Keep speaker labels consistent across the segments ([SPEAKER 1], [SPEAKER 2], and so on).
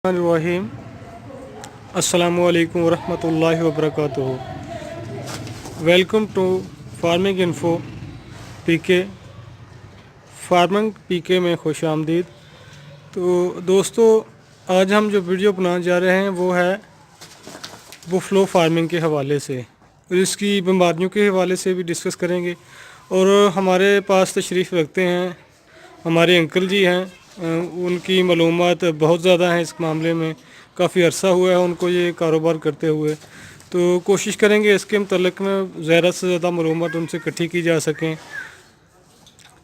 [SPEAKER 1] रहीम अस्सलामुअलैकुम वरहमतुल्लाहि वबरकातुहू। Welcome to farming info PK. Farming PK में खुश आमदीद। तो दोस्तों, आज हम जो वीडियो बनाने जा रहे हैं वो है बुफलो फार्मिंग के हवाले से और इसकी बीमारियों के हवाले से भी डिस्कस करेंगे। और हमारे पास तशरीफ़ रखते हैं हमारे अंकल जी हैं। उनकी मालूमात बहुत ज़्यादा हैं इस मामले में। काफ़ी अरसा हुआ है उनको ये कारोबार करते हुए, तो कोशिश करेंगे इसके मतलब में ज़्यादा से ज़्यादा मालूमात उनसे इकट्ठी की जा सकें।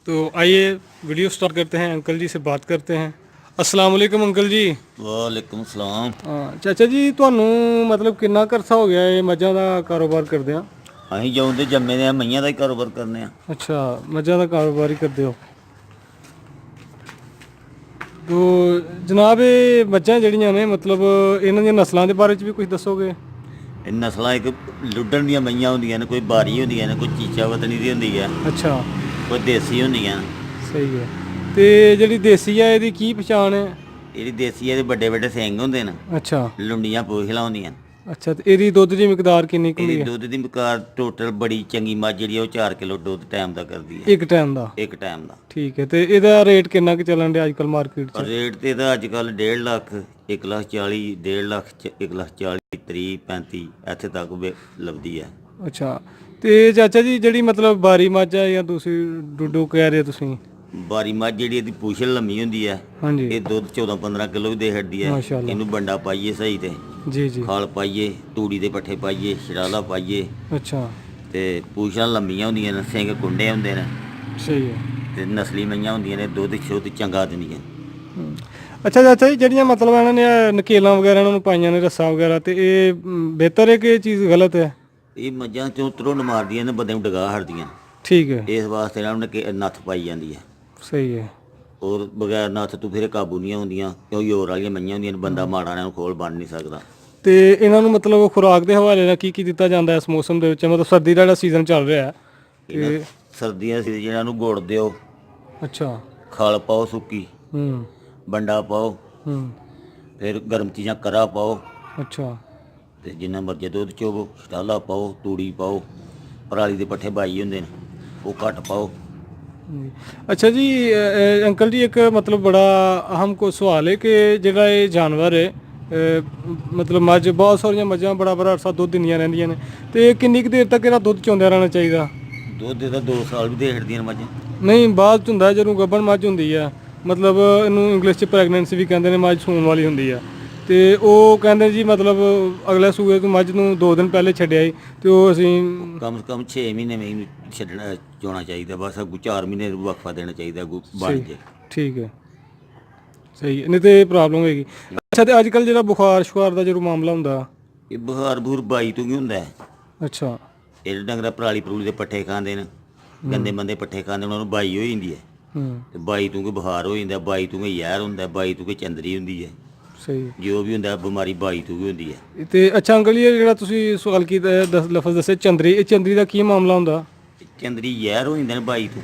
[SPEAKER 1] तो आइए वीडियो स्टार्ट करते हैं, अंकल जी से बात करते हैं। अस्सलाम वालेकुम अंकल जी।
[SPEAKER 2] वालेकुम सलाम।
[SPEAKER 1] चाचा जी, ਤੁਹਾਨੂੰ मतलब कितना अरसा हो गया ये मੱਝਾਂ ਦਾ ਕਾਰੋਬਾਰ ਕਰਦਿਆਂ?
[SPEAKER 2] ਅਸੀਂ ਜਦੋਂ ਦੇ ਜੰਮੇ ਦੇ ਆ ਮਈਆਂ ਦਾ ਹੀ ਕਾਰੋਬਾਰ ਕਰਨੇ ਆ।
[SPEAKER 1] ਅੱਛਾ, ਮੱਝਾਂ ਦਾ ਕਾਰੋਬਾਰ ਹੀ ਕਰਦੇ ਹੋ। तो जनाब ये मੱਝਾਂ ਜਿਹੜੀਆਂ ਨੇ मतलब ਇਹਨਾਂ ਦੀਆਂ ਨਸਲਾਂ ਦੇ ਬਾਰੇ ਚ ਵੀ ਕੁਝ ਦੱਸੋਗੇ?
[SPEAKER 2] ਇਹ ਨਸਲਾਂ ਇੱਕ ਲੁੱਡਣ ਦੀਆਂ ਮਈਆਂ ਹੁੰਦੀਆਂ ਨੇ, ਕੋਈ ਬਾਰੀ ਹੁੰਦੀਆਂ ਨੇ, ਕੋਈ ਚੀਚਾ ਵਤਨੀ ਦੀ ਹੁੰਦੀ ਹੈ,
[SPEAKER 1] ਅੱਛਾ,
[SPEAKER 2] ਕੋਈ ਦੇਸੀ ਹੁੰਦੀਆਂ।
[SPEAKER 1] ਸਹੀ ਹੈ। ਤੇ ਜਿਹੜੀ ਦੇਸੀ ਆ ਇਹਦੀ ਕੀ ਪਛਾਣ ਹੈ?
[SPEAKER 2] ਇਹਦੀ ਦੇਸੀ ਇਹਦੇ ਵੱਡੇ ਵੱਡੇ ਸਿੰਗ ਹੁੰਦੇ ਨੇ,
[SPEAKER 1] ਅੱਛਾ
[SPEAKER 2] ਲੁੰਡੀਆਂ ਪੂਛਲਾਂ ਹੁੰਦੀਆਂ।
[SPEAKER 1] ਅੱਛਾ, ਤੇ ਇਹਦੀ ਦੁੱਧ ਦੀ ਮਿਕਦਾਰ ਕਿੰਨੀ ਕੁ
[SPEAKER 2] ਇਹਦੀ
[SPEAKER 1] ਹੁੰਦੀ ਹੈ?
[SPEAKER 2] ਦੁੱਧ ਦੀ ਮਿਕਦਾਰ ਟੋਟਲ ਬੜੀ ਚੰਗੀ ਮੱਝ ਜਿਹੜੀ ਆ ਉਹ 4 ਕਿਲੋ ਦੁੱਧ ਟਾਈਮ ਦਾ ਕਰਦੀ ਹੈ,
[SPEAKER 1] ਇੱਕ ਟਾਈਮ ਦਾ?
[SPEAKER 2] ਇੱਕ ਟਾਈਮ ਦਾ।
[SPEAKER 1] ਠੀਕ ਹੈ। ਤੇ ਇਹਦਾ ਰੇਟ ਕਿੰਨਾ ਕੁ ਚੱਲਣ ਡਿਆ ਅੱਜ ਕੱਲ੍ਹ ਮਾਰਕੀਟ 'ਚ?
[SPEAKER 2] ਰੇਟ ਤੇ ਇਹਦਾ ਅੱਜ ਕੱਲ੍ਹ 1.5 ਲੱਖ, 1 ਲੱਖ 40, 1.5 ਲੱਖ, 1 ਲੱਖ 40, 30, 35 ਇੱਥੇ ਤੱਕ ਲੱਭਦੀ ਹੈ।
[SPEAKER 1] ਅੱਛਾ, ਤੇ ਚਾਚਾ ਜੀ ਜਿਹੜੀ मतलब ਬਾਰੀ ਮੱਝ ਆ ਜਾਂ ਤੁਸੀਂ ਡੁੱਡੂ ਕਹਿ ਰਹੇ ਤੁਸੀਂ?
[SPEAKER 2] ਬਾਰੀ ਮੱਝ ਜਿਹੜੀ ਇਹਦੀ ਪੂਛਲ ਲੰਮੀ ਹੁੰਦੀ ਹੈ,
[SPEAKER 1] ਹਾਂਜੀ,
[SPEAKER 2] ਇਹ ਦੁੱਧ 14-15 ਕਿਲੋ ਵੀ ਦੇ ਹੱਡੀ ਹੈ।
[SPEAKER 1] ਮਾਸ਼ਾਅੱਲਾ।
[SPEAKER 2] ਇਹਨੂੰ ਬੰਡਾ ਪਾਈਏ ਸਹੀ ਤੇ
[SPEAKER 1] ਜੀ ਜੀ,
[SPEAKER 2] ਖਾਲ ਪਾਈਏ, ਤੂੜੀ ਦੇ ਪੱਠੇ ਪਾਈਏ, ਛੜਾਲਾ ਪਾਈਏ,
[SPEAKER 1] ਅੱਛਾ,
[SPEAKER 2] ਤੇ ਪੂਛਾਂ ਲੰਮੀਆਂ ਹੁੰਦੀਆਂ ਨੇ, ਸਿੰਘ ਕੁੰਡੇ ਹੁੰਦੇ ਨੇ,
[SPEAKER 1] ਸਹੀ ਹੈ।
[SPEAKER 2] ਤੇ ਨਸਲੀ ਮਈਆਂ ਹੁੰਦੀਆਂ ਨੇ, ਦੁੱਧ ਸ਼ੁੱਧ ਚੰਗਾ ਦਿੰਦੀਆਂ।
[SPEAKER 1] ਅੱਛਾ ਚਾਚਾ ਜੀ, ਜਿਹੜੀਆਂ मतलब ਇਹਨਾਂ ਨੇ ਨਕੇਲਾਂ ਵਗੈਰਾ ਇਹਨਾਂ ਨੂੰ ਪਾਈਆਂ ਨੇ, ਰੱਸਾ ਵਗੈਰਾ, ਤੇ ਇਹ ਬਿਹਤਰ ਹੈ ਕਿ ਇਹ ਚੀਜ਼ ਗਲਤ ਹੈ?
[SPEAKER 2] ਇਹ ਮੱਝਾਂ ਚੋਂ ਤਰੁੰਡ ਮਾਰਦੀਆਂ ਨੇ, ਬੰਦੇ ਨੂੰ ਡਗਾ ਹਟਦੀਆਂ।
[SPEAKER 1] ਠੀਕ ਹੈ,
[SPEAKER 2] ਇਸ ਵਾਸਤੇ ਇਹਨਾਂ ਨੂੰ ਨੱਥ ਪਾਈ ਜਾਂਦੀ ਹੈ।
[SPEAKER 1] ਸਹੀ ਹੈ।
[SPEAKER 2] ਔਰ ਬਗੈਰ ਨੱਥ ਤੋਂ ਫਿਰ ਕਾਬੂ ਨਹੀਂ ਹੁੰਦੀਆਂ, ਕਿਉਂਕਿ ਹੋਰ ਵਾਲੀਆਂ ਮਈਆਂ ਹੁੰਦੀਆਂ ਨੇ, ਬੰਦਾ ਮਾੜਾ ਇਹਨਾਂ ਨੂੰ ਖੋਲ ਬਣ ਨਹੀਂ ਸਕਦਾ।
[SPEAKER 1] ਤੇ ਇਹਨਾਂ ਨੂੰ मतलब ਖੁਰਾਕ ਦੇ ਹਵਾਲੇ ਨਾਲ ਕੀ ਕੀ ਦਿੱਤਾ ਜਾਂਦਾ ਇਸ ਮੌਸਮ ਦੇ ਵਿੱਚ? मतलब ਸਰਦੀ ਦਾ ਜਿਹੜਾ ਸੀਜ਼ਨ ਚੱਲ ਰਿਹਾ ਹੈ ਤੇ
[SPEAKER 2] ਸਰਦੀਆਂ ਸੀ ਜਿਹਨਾਂ ਨੂੰ ਗੁੜ ਦਿਓ,
[SPEAKER 1] ਅੱਛਾ,
[SPEAKER 2] ਖਲ ਪਾਓ ਸੁੱਕੀ, ਬੰਡਾ ਪਾਓ, ਫਿਰ ਗਰਮ ਚੀਜ਼ਾਂ ਕਰਾ ਪਾਓ,
[SPEAKER 1] ਅੱਛਾ,
[SPEAKER 2] ਤੇ ਜਿੰਨਾ ਮਰਜ਼ੀ ਦੁੱਧ ਚੋਵੋ, ਛਟਾਲਾ ਪਾਓ, ਤੂੜੀ ਪਾਓ, ਪਰਾਲੀ ਦੇ ਪੱਠੇ ਬਾਈ ਹੁੰਦੇ ਨੇ ਉਹ ਘੱਟ ਪਾਓ।
[SPEAKER 1] अच्छा जी, अंकल जी एक मतलब बड़ा अहम को सवाल है कि ਜਿਹੜਾ ਇਹ ਜਾਨਵਰ ਹੈ मतलब ਮੱਝ, ਬਹੁਤ ਸਾਰੀਆਂ ਮੱਝਾਂ ਬੜਾ ਬੜਾ ਅਰਸਾ ਦੁੱਧ ਦਿੰਦੀਆਂ ਰਹਿੰਦੀਆਂ ਨੇ, ਤੇ ਕਿੰਨੀ ਕੁ ਦੇਰ ਤੱਕ ਇਹਦਾ ਦੁੱਧ ਚੋਂਦਿਆ ਰਹਿਣਾ ਚਾਹੀਦਾ?
[SPEAKER 2] ਦੁੱਧ ਇਹਦਾ 2 ਸਾਲ ਵੀ ਦੇ ਹਟਦੀਆਂ ਨੇ ਮੱਝਾਂ।
[SPEAKER 1] ਨਹੀਂ, ਬਾਅਦ 'ਚ ਹੁੰਦਾ ਜਦੋਂ ਗੱਭਣ ਮੱਝ ਹੁੰਦੀ ਆ, मतलब ਇਹਨੂੰ ਇੰਗਲਿਸ਼ 'ਚ ਪ੍ਰੈਗਨੈਂਸੀ ਵੀ ਕਹਿੰਦੇ ਨੇ, ਮੱਝ ਸੂਣ ਵਾਲੀ ਹੁੰਦੀ ਆ, ਤੇ ਉਹ ਕਹਿੰਦੇ ਜੀ मतलब ਅਗਲੇ ਸੂਏ ਤੋਂ ਮੱਝ ਨੂੰ 2 ਦਿਨ ਪਹਿਲੇ ਛੱਡਿਆ ਸੀ, ਤੇ ਉਹ ਅਸੀਂ
[SPEAKER 2] ਕਮ ਸੇ ਕਮ 6 ਮਹੀਨੇ ਵਿੱਚ ਛੱਡਣਾ ਚੋਣਾ ਚਾਹੀਦਾ, ਬਸ ਅੱਗੋਂ 4 ਮਹੀਨੇ ਵਕਫਾ ਦੇਣਾ ਚਾਹੀਦਾ, ਅੱਗੋਂ ਬਣ ਜੇ।
[SPEAKER 1] ਠੀਕ ਹੈ, ਸਹੀ ਹੈ, ਨਹੀਂ ਤੇ ਪ੍ਰੋਬਲਮ ਹੋਏਗੀ। ਅੱਛਾ, ਤੇ ਅੱਜ ਕੱਲ੍ਹ ਜਿਹੜਾ ਬੁਖਾਰ ਸ਼ੁਖਾਰ ਦਾ ਜਦੋਂ ਮਾਮਲਾ ਹੁੰਦਾ,
[SPEAKER 2] ਇਹ ਬੁਖਾਰ ਬੂਰ ਬਾਈ ਤੋਂ ਕੀ ਹੁੰਦਾ ਹੈ?
[SPEAKER 1] ਅੱਛਾ,
[SPEAKER 2] ਇਹ ਡੰਗਰਾ ਪਰਾਲੀ ਪਰੂਲੀ ਦੇ ਪੱਠੇ ਖਾਂਦੇ ਨੇ, ਗੰਦੇ ਮੰਦੇ ਪੱਠੇ ਖਾਂਦੇ ਨੇ, ਉਹਨਾਂ ਨੂੰ ਬਾਈ ਹੋ ਜਾਂਦੀ ਹੈ, ਤੇ ਬਾਈ ਤੋਂ ਕੋਈ ਬੁਖਾਰ ਹੋ ਜਾਂਦਾ, ਬਾਈ ਤੋਂ ਕੋਈ ਜ਼ਹਿਰ ਹੁੰਦਾ, ਬਾਈ ਤੋਂ ਕੋਈ ਚੰਦਰੀ ਹੁੰਦੀ ਹੈ,
[SPEAKER 1] ਸਹੀ,
[SPEAKER 2] ਜੋ ਵੀ ਹੁੰਦਾ ਬਿਮਾਰੀ ਬਾਈ ਤੋਂ ਵੀ ਹੁੰਦੀ ਹੈ।
[SPEAKER 1] ਤੇ ਅੱਛਾ ਅੰਕਲ ਜੀ, ਇਹ ਜਿਹੜਾ ਤੁਸੀਂ ਸਵਾਲ ਕੀਤਾ ਲਫ਼ਜ਼ ਦੱਸੇ ਚੰਦਰੀ, ਇਹ ਚੰਦਰੀ ਦਾ ਕੀ ਮਾਮਲਾ ਹੁੰਦਾ?
[SPEAKER 2] ਚੰਦਰੀ ਜ਼ਹਿਰ ਹੋ ਜਾਂਦੇ ਨੇ ਬਾਈ ਤੋਂ,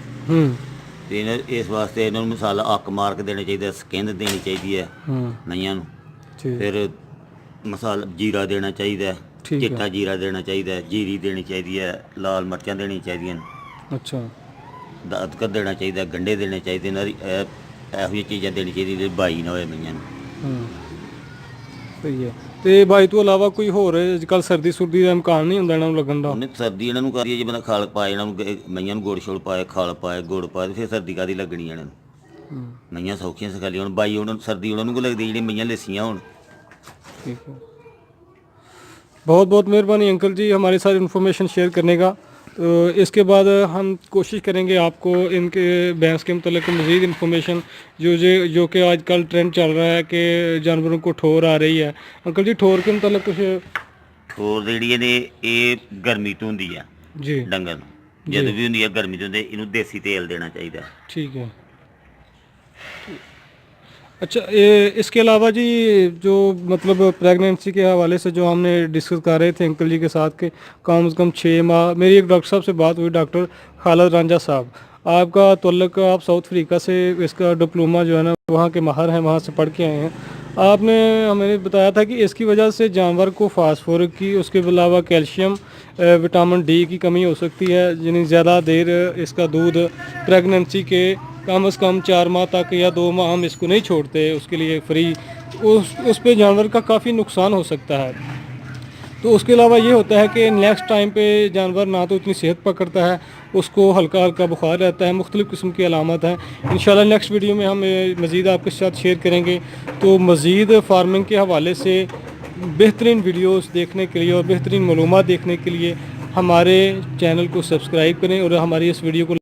[SPEAKER 2] ਤੇ ਇਸ ਵਾਸਤੇ ਇਹਨਾਂ ਨੂੰ ਮਸਾਲਾ ਅੱਕ ਮਾਰ ਕੇ ਦੇਣਾ ਚਾਹੀਦਾ, ਸਕਿੰਦ ਦੇਣੀ ਚਾਹੀਦੀ ਹੈ ਮਈਆਂ ਨੂੰ, ਫਿਰ ਮਸਾਲਾ ਜੀਰਾ ਦੇਣਾ ਚਾਹੀਦਾ, ਚਿੱਟਾ ਜੀਰਾ ਦੇਣਾ ਚਾਹੀਦਾ, ਜੀਰੀ ਦੇਣੀ ਚਾਹੀਦੀ ਹੈ, ਲਾਲ ਮਿਰਚਾਂ ਦੇਣੀਆਂ ਚਾਹੀਦੀਆਂ ਨੇ,
[SPEAKER 1] ਅੱਛਾ,
[SPEAKER 2] ਅਦਰਕ ਦੇਣਾ ਚਾਹੀਦਾ, ਗੰਢੇ ਦੇਣੇ ਚਾਹੀਦੇ, ਇਹਨਾਂ ਦੀ ਇਹੋ ਜਿਹੀਆਂ ਚੀਜ਼ਾਂ ਦੇਣੀ ਚਾਹੀਦੀਆਂ ਜਿਹੜੀ ਬਾਈ ਨਾ ਹੋਏ ਮਈਆਂ ਨੂੰ।
[SPEAKER 1] ਸਹੀ ਹੈ। ਤੇ ਬਾਈ ਤੋਂ ਇਲਾਵਾ ਕੋਈ ਹੋਰ ਅੱਜ ਕੱਲ੍ਹ ਸਰਦੀ ਸੁਰਦੀ ਦਾ ਇਮਕਾਨ ਨਹੀਂ ਹੁੰਦਾ ਇਹਨਾਂ ਨੂੰ ਲੱਗਣ ਦਾ?
[SPEAKER 2] ਉਹਨੇ ਸਰਦੀ ਇਹਨਾਂ ਨੂੰ ਕਰੀਏ, ਜੇ ਬੰਦਾ ਖਲ ਪਾਏ ਇਹਨਾਂ ਨੂੰ, ਮਈਆਂ ਨੂੰ ਗੁੜ ਛੋੜ ਪਾਏ, ਖਲ ਪਾਏ, ਗੁੜ ਪਾਏ, ਫਿਰ ਸਰਦੀ ਕਾਹਦੀ ਲੱਗਣੀ ਇਹਨਾਂ ਨੂੰ? ਮਈਆਂ ਸੌਖੀਆਂ ਸਖਾਲੀਆਂ ਹੁਣ, ਬਾਈ ਉਹਨਾਂ ਨੂੰ ਸਰਦੀ ਉਹਨਾਂ ਨੂੰ ਕੋ ਲੱਗਦੀ ਜਿਹੜੀ ਮਈਆਂ ਲੱਸੀਆਂ ਹੋਣ।
[SPEAKER 1] ठीक है, बहुत बहुत मेहरबानी अंकल जी हमारे साथ इन्फॉर्मेशन शेयर करने का। तो इसके बाद हम कोशिश करेंगे आपको इनके भैंस के मतलब मज़ीद इन्फॉर्मेशन जो कि आजकल ट्रेंड चल रहा है कि जानवरों को ठोर आ रही है। अंकल जी, ठोर के मतलब कुछ?
[SPEAKER 2] ਠੋਰ ਜਿਹੜੀ ਨੇ ਇਹ ਗਰਮੀ ਤੋਂ ਹੁੰਦੀ ਆ
[SPEAKER 1] जी,
[SPEAKER 2] ਡੰਗਰ ਨੂੰ, ਜਦੋਂ ਵੀ ਹੁੰਦੀ ਆ ਗਰਮੀ ਤੋਂ ਹੁੰਦੀ, ਇਹਨੂੰ ਦੇਸੀ ਤੇਲ ਦੇਣਾ ਚਾਹੀਦਾ।
[SPEAKER 1] ठीक है। अच्छा, इसके अलावा जी जो मतलब प्रेगनेंसी के हवाले से जो हमने डिस्कस कर रहे थे अंकल जी के साथ के कम से कम 6 माह, मेरी एक डॉक्टर साहब से बात हुई, डॉक्टर खालिद रांझा साहब, आपका तल्लुक आप साउथ अफ्रीका से, इसका डिप्लोमा जो है ना वहाँ के माहर हैं, वहाँ से पढ़ के आए हैं। आपने हमें बताया था कि इसकी वजह से जानवर को फास्फोरस की, उसके अलावा कैल्शियम, विटामिन डी की कमी हो सकती है, यानी ज़्यादा देर इसका दूध प्रेगनेंसी के कम से कम 4 माह तक या 2 माह हम इसको नहीं छोड़ते उसके लिए फ्री, उस पे जानवर का काफ़ी नुकसान हो सकता है। तो उसके अलावा ये होता है कि नेक्स्ट टाइम पे जानवर ना तो इतनी सेहत पकड़ता है, उसको हल्का हल्का बुखार रहता है, मुख्तलिफ़ किस्म की अलामत हैं। इंशाल्लाह नेक्स्ट वीडियो में हम मज़ीद आपके साथ शेयर करेंगे। तो मज़ीद फार्मिंग के हवाले से बेहतरीन वीडियोस देखने के लिए और बेहतरीन मालूमात देखने के लिए हमारे चैनल को सब्सक्राइब करें और हमारी इस वीडियो को